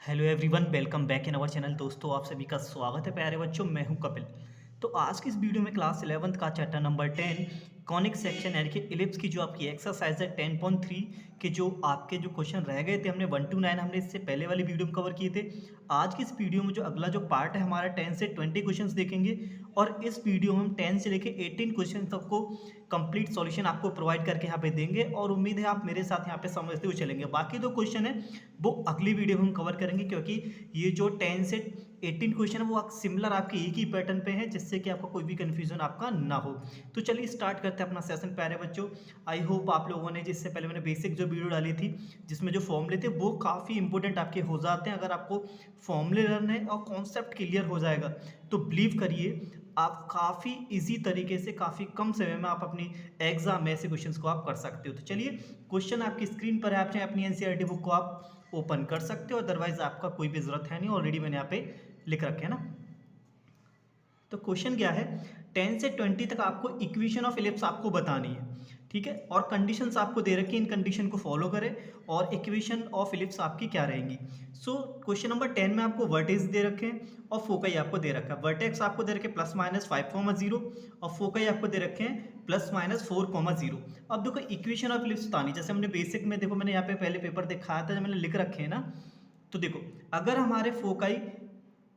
Hello everyone, welcome back in our channel. दोस्तों, आप सभी का स्वागत है प्यारे बच्चों। मैं हूं कपिल। तो आज की इस वीडियो में क्लास 11th का चैप्टर नंबर 10 कॉनिक सेक्शन यानी कि इलिप्स की जो आपकी एक्सरसाइज है 10.3 के जो आपके जो क्वेश्चन रह गए थे, हमने 1 to 9 हमने इससे पहले वाली वीडियो में कवर किए थे। आज की इस वीडियो में जो अगला जो पार्ट है हमारा 10 से 20 क्वेश्चंस देखेंगे और इस वीडियो में हम 10 से लेके 18 क्वेश्चन तक को कंप्लीट सॉल्यूशन आपको प्रोवाइड करके यहाँ पे देंगे और उम्मीद है आप मेरे साथ यहाँ पे समझते हुए चलेंगे। बाकी दो क्वेश्चन है वो अगली वीडियो में हम कवर करेंगे, क्योंकि ये जो 10 से 18 क्वेश्चन है वो सिमिलर आपके एक ही पैटर्न पे है, जिससे कि आपका कोई भी कंफ्यूजन आपका ना हो। तो चलिए स्टार्ट करते हैं अपना सेशन प्यारे बच्चों। आई होप आप लोगों ने, जिससे पहले मैंने बेसिक जो वीडियो डाली थी जिसमें जो फॉर्मूले थे वो काफ़ी इंपॉर्टेंट आपके हो जाते हैं। अगर आपको फॉर्मूले लर्न है और कॉन्सेप्ट क्लियर हो जाएगा तो बिलीव करिए आप काफ़ी इजी तरीके से काफ़ी कम समय में आप अपनी एग्जाम में ऐसे क्वेश्चंस को आप कर सकते हो। तो चलिए, क्वेश्चन आपकी स्क्रीन पर है, आप चाहे अपनी एनसीईआरटी बुक को आप ओपन कर सकते हो, अदरवाइज आपका कोई भी जरूरत है नहीं, ऑलरेडी मैंने यहाँ पे लिख रखे हैं ना। तो क्वेश्चन क्या है, 10 से 20 तक आपको इक्वेशन ऑफ इलिप्स आपको बतानी है, ठीक है, और कंडीशंस आपको दे रखी हैं, इन कंडीशन को फॉलो करें और इक्वेशन ऑफ इलिप्स आपकी क्या रहेंगी। सो क्वेश्चन नंबर 10 में आपको वर्टेक्स दे रखे हैं और फोकाई आपको दे रखा है। वर्टेक्स आपको दे रखे प्लस माइनस 5,0 और फोकाई आपको दे रखे हैं प्लस माइनस 4,0। अब देखो इक्वेशन ऑफ इलिप्स बतानी, जैसे हमने बेसिक में देखो मैंने यहाँ पे पहले पेपर दिखाया था, जब मैंने लिख रखे हैं ना। तो देखो, अगर हमारे foci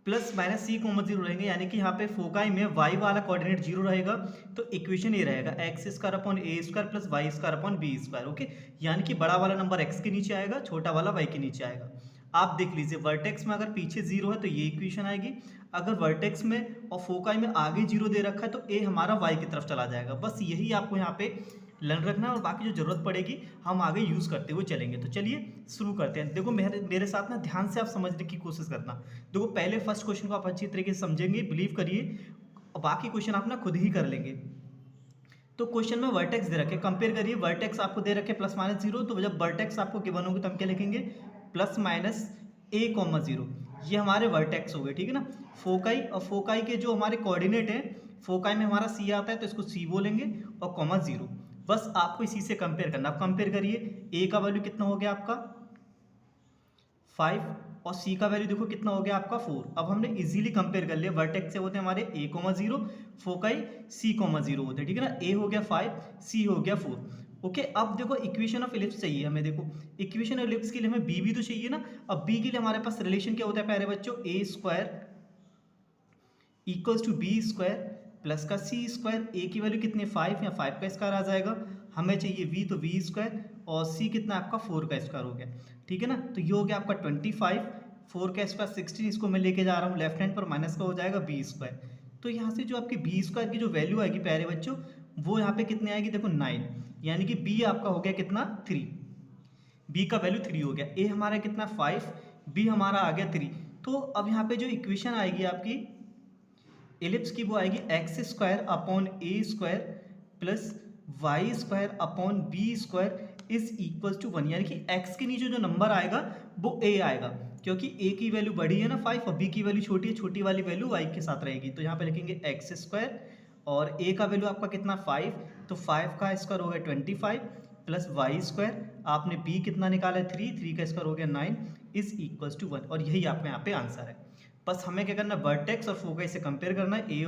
plus minus C comma zero रहेंगे, यानी कि यहाँ पे फोकाई में वाई वाला कोऑर्डिनेट जीरो रहेगा, तो इक्वेशन ये रहेगा x square upon a square plus y square upon b square. Okay, यानी कि बड़ा वाला नंबर एक्स के नीचे आएगा, छोटा वाला वाई के नीचे आएगा। आप देख लीजिए, वर्टेक्स में अगर पीछे जीरो है तो ये इक्वेशन आएगी, अगर वर्टेक्स में और फोकाई में आगे जीरो दे रखा है तो ए हमारा वाई की तरफ चला जाएगा। बस यही आपको यहाँ पे लर्न रखना है और बाकी जो जरूरत पड़ेगी हम आगे यूज करते हुए चलेंगे। तो चलिए शुरू करते हैं। देखो मेरे साथ ना ध्यान से आप समझने की कोशिश करना। देखो, पहले फर्स्ट क्वेश्चन को आप अच्छी तरीके से समझेंगे, बिलीव करिए, और बाकी क्वेश्चन आप ना खुद ही कर लेंगे। तो क्वेश्चन में वर्टेक्स दे रखे, कंपेयर करिए, वर्टेक्स आपको दे रखे प्लस माइनस जीरो, तो जब वर्टेक्स आपको गिवन होगी तो हम क्या लिखेंगे, प्लस माइनस ए कॉमा जीरो, ये हमारे वर्टेक्स हो गए, ठीक है ना। फोकाई, और फोकाई के जो हमारे कोऑर्डिनेट हैं, फोकाई में हमारा सी आता है तो इसको सी बोलेंगे और कॉमा जीरो। बस आपको इसी से कंपेयर करना। आप कंपेयर करिए, ए का वैल्यू कितना हो गया आपका 5 और सी का वैल्यू देखो कितना हो गया आपका 4। अब हमने इजीली कंपेयर कर लिया, वर्टेक्स से होते हैं हमारे ए comma zero, foci C comma zero होते हैं, ठीक है ना। ए हो गया 5, सी हो गया 4। ओके, अब देखो इक्वेशन ऑफ इलिप्स चाहिए हमें। देखो इक्वेशन ऑफ इलिप्स के लिए हमें बी भी तो चाहिए ना। अब बी के लिए हमारे पास रिलेशन क्या होता है प्यारे बच्चों, a square equals to b square plus का सी स्क्वायर। ए की वैल्यू कितनी है 5, या 5 का स्क्वायर आ जाएगा। हमें चाहिए वी, तो वी स्क्वायर, और सी कितना आपका 4 का स्क्वायर हो गया, ठीक है ना। तो ये हो गया आपका 25, 4 का स्क्वायर 16, इसको मैं लेके जा रहा हूँ लेफ्ट हैंड पर, माइनस का हो जाएगा बी स्क्वायर। तो यहाँ से जो आपकी बी स्क्वायर की जो वैल्यू आएगी प्यारे बच्चों, वो यहाँ पे कितनी आएगी, देखो 9, यानी कि बी आपका हो गया कितना 3, बी का वैल्यू 3 हो गया। ए हमारा कितना 5, बी हमारा आ गया 3। तो अब यहाँ पे जो इक्वेशन आएगी आपकी एलिप्स की, वो आएगी x square upon a square plus y square upon b square is equal to 1, यानी कि एक्स के नीचे जो नंबर आएगा वो ए आएगा, क्योंकि ए की वैल्यू बड़ी है ना 5 और बी की वैल्यू छोटी है, छोटी वाली वैल्यू वाई के साथ रहेगी। तो यहाँ पे लिखेंगे एक्स स्क्वायर और ए का वैल्यू आपका कितना 5, तो 5 का स्क्वायर हो गया 25 प्लस वाई स्क्वायर, आपने बी कितना निकाला है 3, 3 का स्क्वायर हो गया 9 इज इक्वल टू 1। और यही आपका यहाँ पे आंसर है। बस हमें क्या करना है, वर्टेक्स और फोकाई से कंपेयर करना है।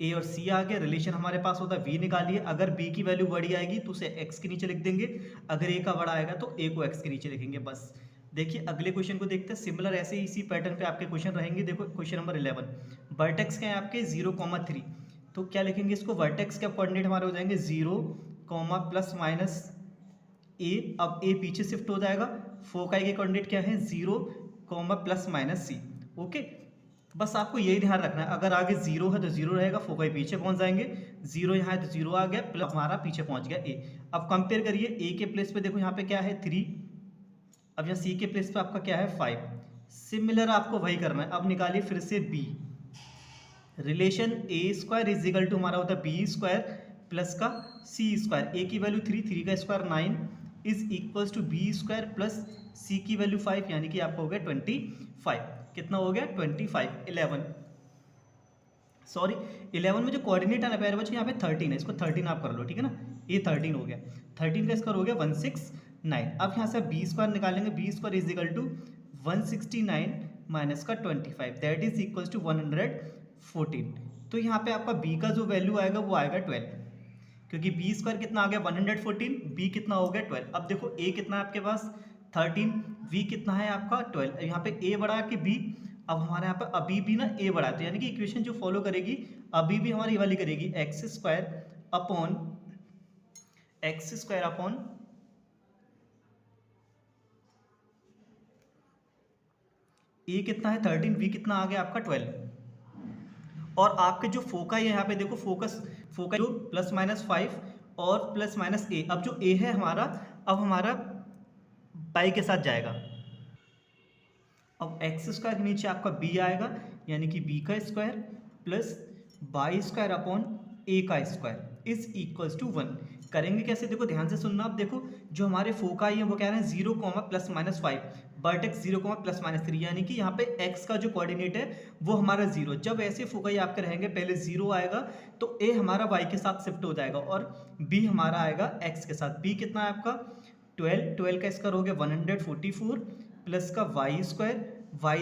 ए और सी आ गया, रिलेशन हमारे पास होता है वी निकालिए। अगर बी की वैल्यू बड़ी आएगी तो उसे एक्स के नीचे लिख देंगे, अगर ए का बड़ा आएगा तो ए को एक्स के नीचे लिखेंगे। बस देखिए अगले क्वेश्चन को देखते हैं। सिमिलर ऐसे ही इसी पैटर्न पे आपके क्वेश्चन रहेंगे। देखो क्वेश्चन नंबर 11, वर्टेक्स क्या है आपके 0,3, तो क्या लिखेंगे इसको, वर्टेक्स के कोऑर्डिनेट हमारे हो जाएंगे 0, प्लस माइनस ए। अब ए पीछे शिफ्ट हो जाएगा, फोकाई के कोऑर्डिनेट क्या है 0, प्लस माइनस सी। ओके, बस आपको यही ध्यान रखना है, अगर आगे 0 है तो 0 रहेगा, फोकाई पीछे पहुंच जाएंगे, 0 यहाँ है तो 0 आ गया, प्लस हमारा पीछे पहुंच गया ए। अब कंपेयर करिए, ए के प्लेस पे देखो यहाँ पे क्या है 3, अब यहाँ सी के प्लेस पे आपका क्या है 5। सिमिलर आपको वही करना है। अब निकालिए फिर से b, relation a square is equal to हमारा होता है बी स्क्वायर प्लस का सी स्क्वायर। ए की वैल्यू 3, 3 का square 9 is equals to b square plus c की वैल्यू 5, यानी कि आपका हो गया 25। कितना हो गया 25, 11 सॉरी 11 में जो कोऑर्डिनेट है ना प्यारे बच्चों यहाँ पे 13 है, इसको 13 आप कर लो, ठीक है ना। ये 13 हो गया, 13 का स्क्वायर हो गया 169। अब यहाँ से बी स्क्वायर निकालेंगे, b square is equal to 169 minus का 25 दैट इज इक्वल टू 114। तो यहाँ पे आपका b का जो वैल्यू आएगा वो आएगा 12, क्योंकि बी स्क्वायर कितना आ गया 114, बी कितना हो गया 12। अब देखो ए कितना है आपके पास 13, वी कितना है आपका 12। यहाँ पे ए बड़ा है कि बी, अब हमारे यहाँ पे अभी भी ना ए बड़ा है, तो यानी कि इक्वेशन जो फॉलो करेगी अभी भी हमारी वाली करेगी एक्स स्क्वायर अपॉन ए कितना है 13, वी कितना आ गया आपका 12। और आपके जो फोका है यहाँ पे देखो फोका जो +-5 और +-a, अब जो a है हमारा, अब हमारा बाई के साथ जाएगा। अब एक्स स्क्वायर के नीचे आपका b आएगा, यानी कि b का square plus y square upon a का स्क्वायर इज इक्वल्स टू 1। करेंगे कैसे, देखो ध्यान से सुनना। आप देखो जो हमारे फोकाई है वो कह रहे हैं 0, +-5, वर्टेक्स 0, +-3, यानी कि यहाँ पे x का जो कोऑर्डिनेट है वो हमारा 0। जब ऐसे फोकाई आपके रहेंगे पहले 0 आएगा तो a हमारा y के साथ शिफ्ट हो जाएगा और b हमारा आएगा x के साथ। b कितना है आपका 12 का स्क्वायर हो गया 144 प्लस का वाई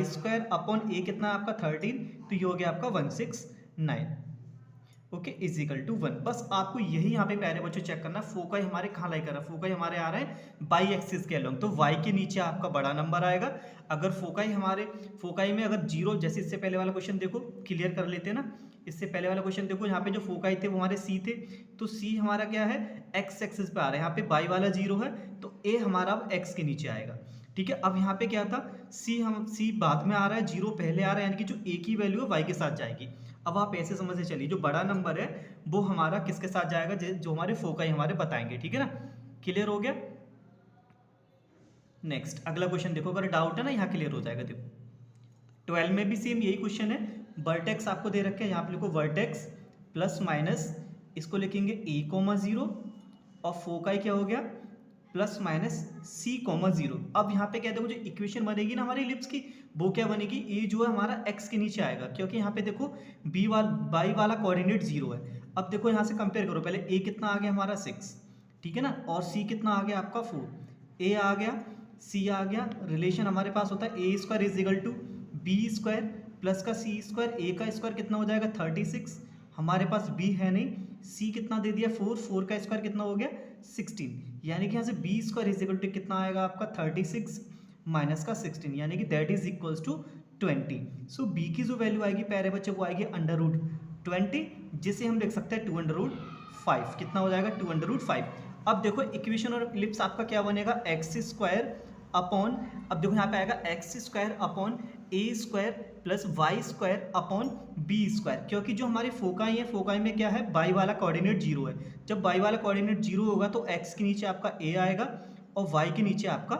स्क्वायर अपॉन a कितना है आपका 13, तो ये हो गया आपका 169। Okay is equal to 1। बस आपको यही यहाँ पे प्यारे बच्चों चेक करना, फोकाई हमारे कहाँ लाई कर रहा है, फोकाई हमारे आ रहे हैं बाई एक्सिस के अलोंग, तो y के नीचे आपका बड़ा नंबर आएगा। अगर फोकाई में अगर 0, जैसे इससे पहले वाला क्वेश्चन देखो, क्लियर कर लेते हैं ना। इससे पहले वाला क्वेश्चन देखो, यहाँ पे जो फोकाई थे वो हमारे c थे, तो c हमारा क्या है x एक्सिस पे आ रहा है, यहाँ पे बाई वाला 0 है तो a हमारा अब x के नीचे आएगा। ठीक है, अब यहाँ पे क्या था c बाद में आ रहा है, 0 पहले आ रहा है, यानी कि जो a की वैल्यू है y के साथ जाएगी। अब आप ऐसे समझ से चलिए, जो बड़ा नंबर है वो हमारा किसके साथ जाएगा, जो हमारे फोकाई हमारे बताएंगे। ठीक है ना, क्लियर हो गया। नेक्स्ट अगला क्वेश्चन देखो, अगर डाउट है ना यहाँ क्लियर हो जाएगा। देखो 12 में भी सेम यही क्वेश्चन है, वर्टेक्स आपको दे रखे हैं, यहाँ पे लिखो वर्टेक्स प्लस माइनस, इसको लिखेंगे a,0 और फोकाई क्या हो गया +-c,0। अब यहाँ पे क्या देखो जो इक्वेशन बनेगी ना हमारी इलिप्स की, वो क्या बनेगी, ए जो है हमारा x के नीचे आएगा, क्योंकि यहाँ पे देखो बाई वाला कोऑर्डिनेट 0 है। अब देखो यहाँ से कंपेयर करो, पहले a कितना आ गया हमारा 6, ठीक है ना, और c कितना आ गया आपका 4, a आ गया c आ गया, रिलेशन हमारे पास होता है a² = b² प्लस का c², a का स्क्वायर कितना हो जाएगा 36, हमारे पास b है नहीं, c कितना दे दिया 4 का स्क्वायर कितना हो गया 16, यानी कि यहाँ से b² = कितना आएगा आपका 36 माइनस का 16, यानी कि that is equals to 20। So b की जो वैल्यू आएगी प्यारे बच्चे वो आएगी √20, जिसे हम लिख सकते हैं 2√5। कितना हो जाएगा 2√5। अब देखो इक्वेशन और इलिप्स आपका क्या बनेगा x² अपॉन, अब देखो यहाँ पे आएगा x² upon a² plus y² upon b², क्योंकि जो हमारी फोकाई है, फोकाई में क्या है बाई वाला कोऑर्डिनेट 0 है। जब बाई वाला कोऑर्डिनेट 0 होगा तो x के नीचे आपका a आएगा और y के नीचे आपका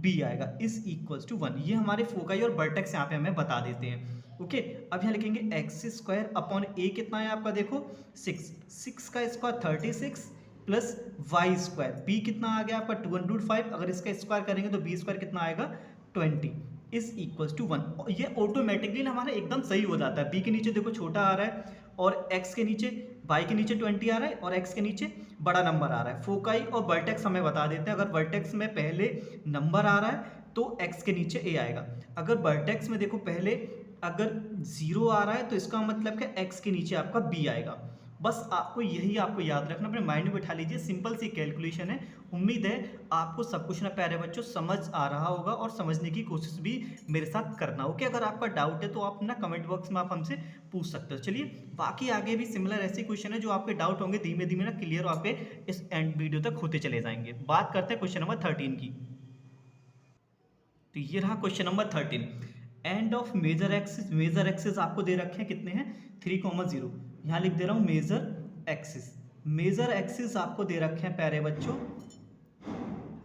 b आएगा इज इक्वल्स टू 1। ये हमारे फोकाई और वर्टेक्स यहाँ पे हमें बता देते हैं। ओके, अब यहाँ लिखेंगे x² अपॉन a कितना है आपका देखो 6 का स्क्वायर 36 प्लस y², b कितना आ गया आपका 2√5, अगर इसका स्क्वायर करेंगे तो b² कितना आएगा 20 इज इक्वल्स टू 1। ये ऑटोमेटिकली ना हमारा एकदम सही हो जाता है। b के नीचे देखो छोटा आ रहा है और x के नीचे y के नीचे 20 आ रहा है और x के नीचे बड़ा नंबर आ रहा है। फोकाई और वर्टेक्स हमें बता देते हैं, अगर वर्टेक्स में पहले नंबर आ रहा है तो x के नीचे a आएगा, अगर वर्टेक्स में देखो पहले अगर 0 आ रहा है तो इसका मतलब क्या x के नीचे आपका b आएगा। बस आपको यही आपको याद रखना, अपने माइंड में बिठा लीजिए, सिंपल सी कैलकुलेशन है। उम्मीद है आपको सब कुछ ना प्यारे बच्चों समझ आ रहा होगा और समझने की कोशिश भी मेरे साथ करना। ओके, अगर आपका डाउट है तो आप ना कमेंट बॉक्स में आप हमसे पूछ सकते हो। चलिए बाकी आगे भी सिमिलर ऐसे क्वेश्चन है जो आपके डाउट होंगे धीमे धीमे ना क्लियर आपके इस एंड वीडियो तक होते चले जाएंगे। बात करते हैं क्वेश्चन नंबर 13 की। तो ये रहा question number 13, end of major axis आपको दे रखे हैं कितने हैं 3,0, यहाँ लिख दे रहा हूँ मेजर एक्सिस आपको दे रखे हैं प्यारे बच्चों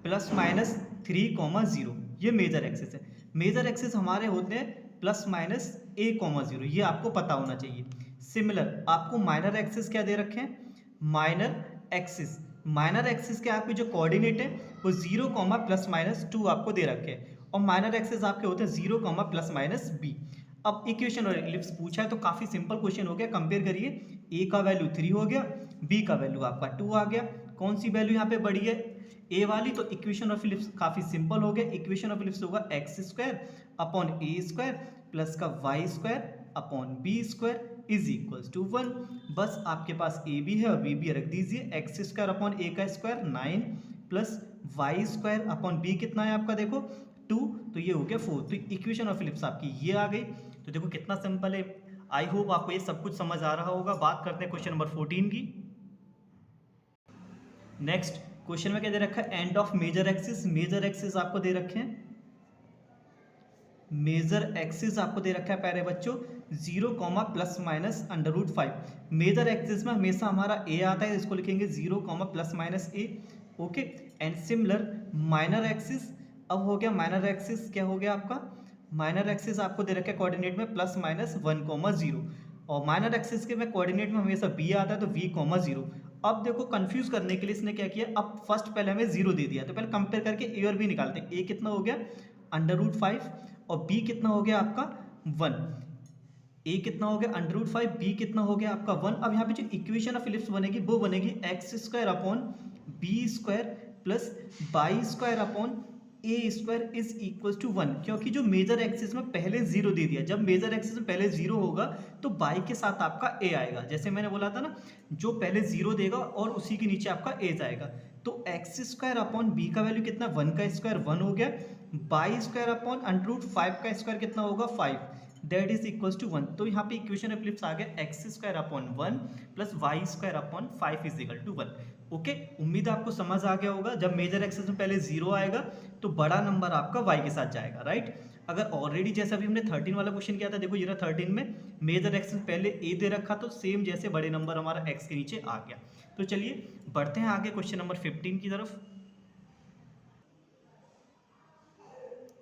±3,0, ये मेजर एक्सिस है। मेजर एक्सिस हमारे होते हैं ±a,0, ये आपको पता होना चाहिए। सिमिलर आपको माइनर एक्सिस क्या दे रखे हैं, माइनर एक्सिस के आपके जो कोऑर्डिनेट है वो 0, ±2 आपको दे रखे हैं और माइनर एक्सिस आपके होते हैं 0, ±b। अब इक्वेशन और इलिप्स पूछा है तो काफ़ी सिंपल क्वेश्चन हो गया। कंपेयर करिए, a का वैल्यू 3 हो गया, b का वैल्यू आपका 2 आ गया। कौन सी वैल्यू यहाँ पे बड़ी है, ए वाली, तो इक्वेशन ऑफ इलिप्स काफी सिंपल हो गया। इक्वेशन ऑफ इलिप्स होगा x square upon a square plus का y square upon b square is equal to 1। बस आपके पास ए भी है और बी भी रख दीजिए। एक्स स्क्वायर अपॉन ए का square 9 plus y square upon b कितना है आपका, देखो 2, तो ये हो गया 4। तो इक्वेशन ऑफ इलिप्स आपकी ये आ गई। तो देखो कितना सिंपल है। आई होप आपको ये सब कुछ समझ आ रहा होगा। बात करते हैं क्वेश्चन नंबर 14 की। नेक्स्ट क्वेश्चन में क्या दे रखा है, end of major axis. Major axis आपको दे रखे हैं, मेजर एक्सिस आपको दे रखा है प्यारे बच्चों 0, प्लस माइनस √5। मेजर एक्सिस में हमेशा हमारा ए आता है, इसको लिखेंगे 0, plus minus A. Okay, and similar minor axis. अब हो गया माइनर एक्सिस, क्या हो गया आपका, माइनर एक्सिस आपको दे रखा है कोऑर्डिनेट में प्लस माइनस 1, 0। और माइनर एक्सिस के में कोऑर्डिनेट में हमेशा बी आता है, तो v, 0। अब देखो कंफ्यूज करने के लिए इसने क्या किया, अब फर्स्ट पहले हमें 0 दे दिया, तो पहले कंपेयर करके ए और बी निकालते हैं। ए कितना हो गया √5 और बी कितना हो गया आपका 1। ए कितना हो गया √5, बी कितना हो गया आपका 1। अब यहाँ पे जो इक्वेशन ऑफ इलिप्स बनेगी वो बनेगी x square upon b square plus y square upon a square is equal to 1। क्योंकि जो मेजर एक्सिस में पहले 0 दे दिया, जब मेजर एक्सिस में पहले 0 होगा तो बाई के साथ आपका ए आएगा। जैसे मैंने बोला था ना, जो पहले 0 देगा और उसी के नीचे आपका ए जाएगा। तो एक्स स्क्वायर अपॉन बी का वैल्यू कितना, 1 का स्क्वायर 1 हो गया, बाई स्क्वायर अपॉन √5 का स्क्वायर कितना होगा 5, दैट इज इक्वल टू 1। तो यहाँ पे इक्वेशन ऑफ इलिप्स आ गया x square upon 1 plus y square upon 5 is equal to 1। Okay, उम्मीद है आपको समझ आ गया होगा। जब मेजर एक्सिस में पहले 0 आएगा तो बड़ा नंबर आपका y के साथ जाएगा, राइट। अगर ऑलरेडी जैसा भी हमने 13 वाला क्वेश्चन किया था, देखो ये 13 में मेजर एक्सिस पहले a दे रखा, तो सेम जैसे बड़े नंबर हमारा x के नीचे आ गया। तो चलिए बढ़ते हैं आगे क्वेश्चन नंबर 15 की तरफ।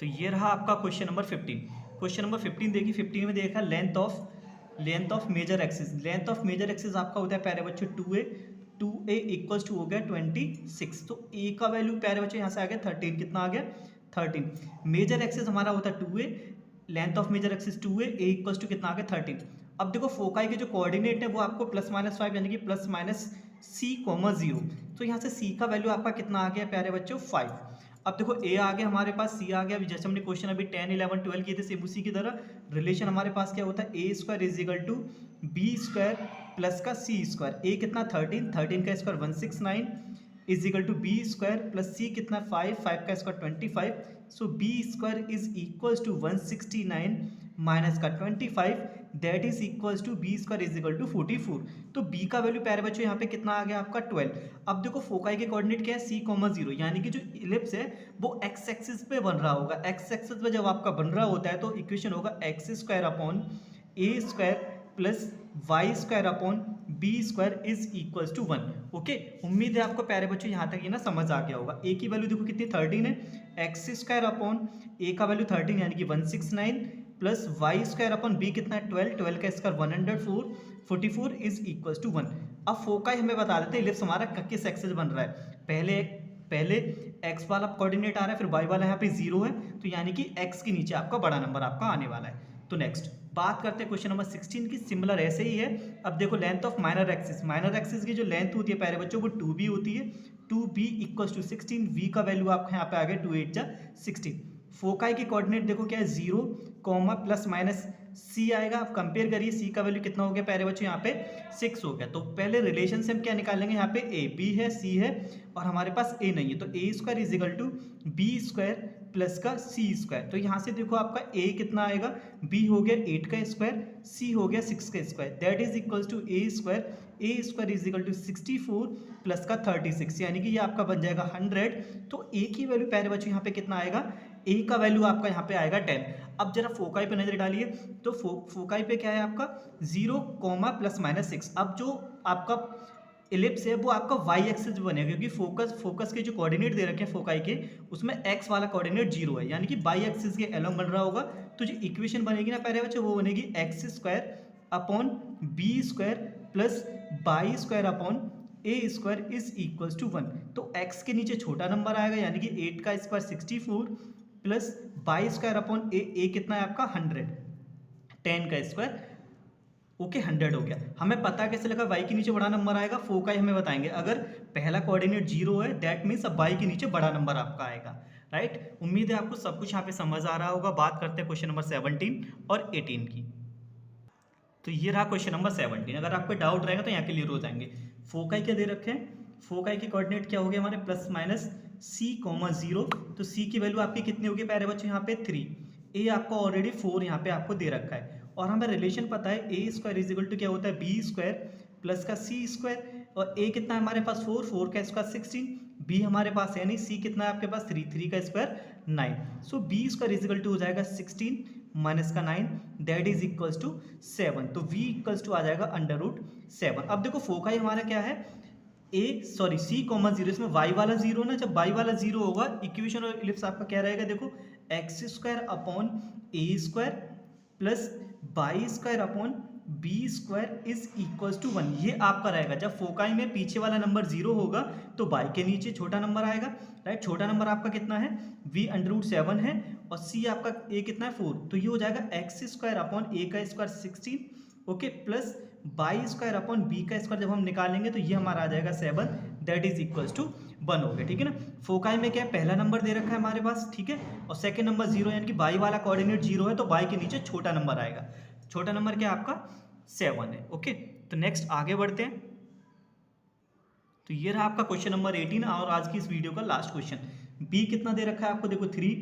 तो ये रहा आपका क्वेश्चन नंबर 15। क्वेश्चन नंबर 15 देखिए, 15 में देखा length of major axis. Length of major axis आपका होता है प्यारे बच्चों 2a इक्वल्स टू हो गया 26। तो a का वैल्यू प्यारे बच्चों यहाँ से आ गया 13, कितना आ गया 13। मेजर एक्सिस हमारा होता है 2a, length of major axis 2a, a equals to कितना आ गया 13। अब देखो फोकाई के जो कोऑर्डिनेट है वो आपको प्लस माइनस 5 यानी कि प्लस माइनस c, 0। तो यहाँ से c का वैल्यू आपका कितना आ गया प्यारे बच्चों 5। अब देखो a आ गया हमारे पास, c आ गया। जैसे हमने क्वेश्चन अभी 10, 11, 12 किए थे, सेम उसी की तरह रिलेशन हमारे पास क्या होता है, a square is equal to b square plus का सी स्क्वायर। ए कितना 13 का square 169 is equal to b square plus c कितना 5 का square 25। So b square is equal to 169 minus का 25, that is equal to b square is equal to 44। तो B का value प्यारे बच्चों यहाँ पे कितना आ गया आपका 12। अब देखो फोकाई के कोऑर्डिनेट क्या है c, 0, यानी कि जो इलिप्स है वो एक्स एक्सिस पे बन रहा होगा। एक्स एक्सिस पे जब आपका बन रहा होता है तो इक्वेशन होगा x square upon a square plus y square upon b square is equal to 1। Okay, उम्मीद है आपको प्यारे बच्चों यहाँ तक ये ना समझ आ गया होगा। ए की वैल्यू देखो कितनी 13 है, एक्स स्क्वायर अपॉन ए का वैल्यू 13 यानी कि 169 plus y square upon b कितना है 12 का स्क्वायर 104, 44 इज इक्वल टू 1। अब फोकाई हमें बता देते हैं इलिप्स हमारा किस एक्सिस बन रहा है। पहले x वाला कोऑर्डिनेट आ रहा है, फिर y वाला यहाँ पे 0 है, तो यानी कि x के नीचे आपका बड़ा नंबर आपका आने वाला है। तो नेक्स्ट बात करते हैं क्वेश्चन नंबर 16 की। सिमिलर ऐसे ही है। अब देखो length of minor axis, minor axis की जो लेंथ होती है प्यारे बच्चों वो 2b होती है। 2b इक्वल्स टू 16, v का वैल्यू आपका यहाँ पे आ गया 2 8 जा 16। फोकाई की कोऑर्डिनेट देखो क्या है 0, प्लस माइनस c आएगा। आप कंपेयर करिए, c का वैल्यू कितना हो गया प्यारे बच्चों यहाँ पे 6 हो गया। तो पहले रिलेशन से हम क्या निकालेंगे, यहाँ पे a, b है, c है और हमारे पास a नहीं है, तो a square is equal to b square plus का c स्क्वायर। तो यहाँ से देखो आपका a कितना आएगा, b हो गया 8 का स्क्वायर, c हो गया 6 का square, that is equal to a square is equal to 64 plus का 36, यानी कि ये आपका बन जाएगा 100। तो a की वैल्यू प्यारे बच्चों यहाँ पे कितना आएगा, a का वैल्यू आपका यहाँ पे आएगा 10। अब जरा फोकाई पे नजर डालिए, तो फोकाई पे क्या है आपका 0, प्लस माइनस 6। अब जो आपका इलिप्स है वो आपका y एक्सिस बनेगा, क्योंकि फोकस के जो कोऑर्डिनेट दे रखे हैं फोकाई के उसमें x वाला कोऑर्डिनेट 0 है, यानी कि y एक्सिस के अलोंग बन रहा होगा। तो जो इक्वेशन बनेगी ना प्यारे बच्चों वो बनेगी x square upon b square plus y square upon a square is equal to 1। तो x के नीचे छोटा नंबर आएगा, यानी कि 8 का square 64 plus y square upon a कितना है आपका 100, 10 का स्क्वायर ओके 100 हो गया। हमें पता कैसे लगा y के नीचे बड़ा नंबर आएगा, फोकाई हमें बताएंगे। अगर पहला कोऑर्डिनेट 0 है दैट मीन्स अब y के नीचे बड़ा नंबर आपका आएगा, राइट। उम्मीद है आपको सब कुछ यहाँ पे समझ आ रहा होगा। बात करते हैं क्वेश्चन नंबर 17 और 18 की। तो ये रहा क्वेश्चन नंबर 17। अगर आपको डाउट रहेगा तो यहाँ क्लियर हो जाएंगे। फोकाई क्या दे रखे हैं, फोकाई के कोऑर्डिनेट क्या हो गए हमारे प्लस माइनस c,0। तो c की वैल्यू आपकी कितनी होगी प्यारे बच्चों यहाँ पे 3, a आपका ऑलरेडी 4 यहाँ पे आपको दे रखा है, और हमें रिलेशन पता है a square is equal to क्या होता है b स्क्वायर प्लस का c स्क्वायर, और a कितना है हमारे पास 4, 4 का स्क्वायर 16, b हमारे पास है नहीं, c कितना है आपके पास 3, 3 का square 9। So b square is equal to हो जाएगा 16 माइनस का 9 दैट इज इक्वल्स टू 7। तो v इक्वल्स टू आ जाएगा √7। अब देखो फोकाई हमारा क्या है c,0, इसमें y वाला 0 ना, जब y वाला 0 होगा इक्वेशन और इलिप्स आपका क्या रहेगा, देखो x square upon a square plus y square upon b square is equals to 1, ये आपका रहेगा। जब फोकाई में पीछे वाला नंबर 0 होगा तो y के नीचे छोटा नंबर आएगा, राइट। छोटा नंबर आपका कितना है v√7 है, और c आपका a कितना है 4, तो ये हो जाएगा x स्क्वायर अपॉन a का square 16, okay, plus y square upon b का स्क्वायर जब हम निकालेंगे तो ये हमारा आ जाएगा 7 दैट इज इक्वल्स टू 1 हो गया, ठीक है ना। फोकाई में क्या है, पहला नंबर दे रखा है हमारे पास, ठीक है, और सेकंड नंबर 0, यानी कि बाई वाला कोऑर्डिनेट 0 है तो बाई के नीचे छोटा नंबर आएगा। छोटा नंबर क्या आपका 7 है, ओके। तो नेक्स्ट आगे बढ़ते हैं। तो ये रहा आपका क्वेश्चन नंबर 18 और आज की इस वीडियो का लास्ट क्वेश्चन। बी कितना दे रखा है आपको, देखो 3,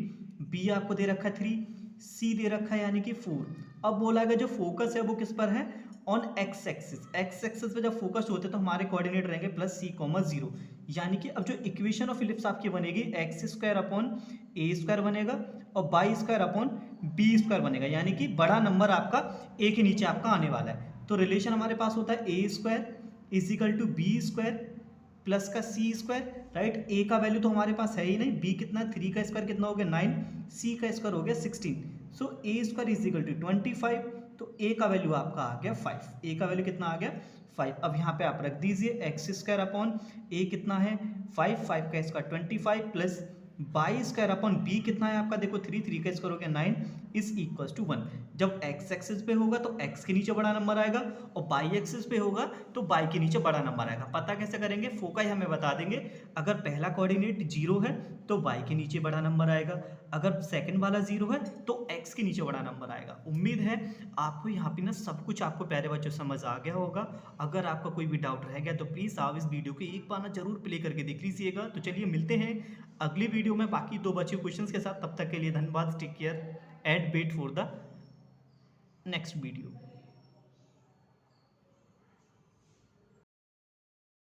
बी आपको दे रखा है 3, सी दे रखा है यानी कि 4। अब बोला गया जो फोकस है वो किस पर है, on x axis. X axis पे जब फोकस होते हैं तो हमारे कोऑर्डिनेट रहेंगे प्लस c,0, यानी कि अब जो इक्वेशन ऑफ इलिप्स आपकी बनेगी x square upon a square बनेगा और y square upon b square बनेगा, यानी कि बड़ा नंबर आपका ए के नीचे आपका आने वाला है। तो रिलेशन हमारे पास होता है a square is equal to b square plus का सी स्क्वायर, राइट। ए का वैल्यू तो हमारे पास है ही नहीं, बी कितना है 3 का स्क्वायर कितना हो गया 9, सी का स्क्वायर हो गया 16, सो ए स्क्वायर इज इक्वल टू 25। तो ए का वैल्यू आपका आ गया 5, ए का वैल्यू कितना आ गया 5। अब यहाँ पे आप रख दीजिए एक्स स्क्वायर अपॉन ए कितना है 5, 5 का square 25 plus y square upon b कितना है आपका, देखो 3, 3 का स्क्वायर हो गया 9 इज इक्वल्स टू 1। जब एक्स एक्सिस पे होगा तो एक्स के नीचे बड़ा नंबर आएगा, और बाई एक्सिस पे होगा तो बाई के नीचे बड़ा नंबर आएगा। पता कैसे करेंगे, फोकाई हमें बता देंगे। अगर पहला कोऑर्डिनेट 0 है तो बाई के नीचे बड़ा नंबर आएगा, अगर सेकंड वाला 0 है तो एक्स के नीचे बड़ा नंबर आएगा। उम्मीद है आपको यहाँ पे ना सब कुछ आपको प्यारे बच्चों समझ आ गया होगा। अगर आपका कोई भी डाउट रह गया तो प्लीज़ आप इस वीडियो को एक बार ना जरूर प्ले करके देख लीजिएगा। तो चलिए मिलते हैं अगली वीडियो में बाकी 2 बचे क्वेश्चंस के साथ। तब तक के लिए धन्यवाद, take care and wait for the next video.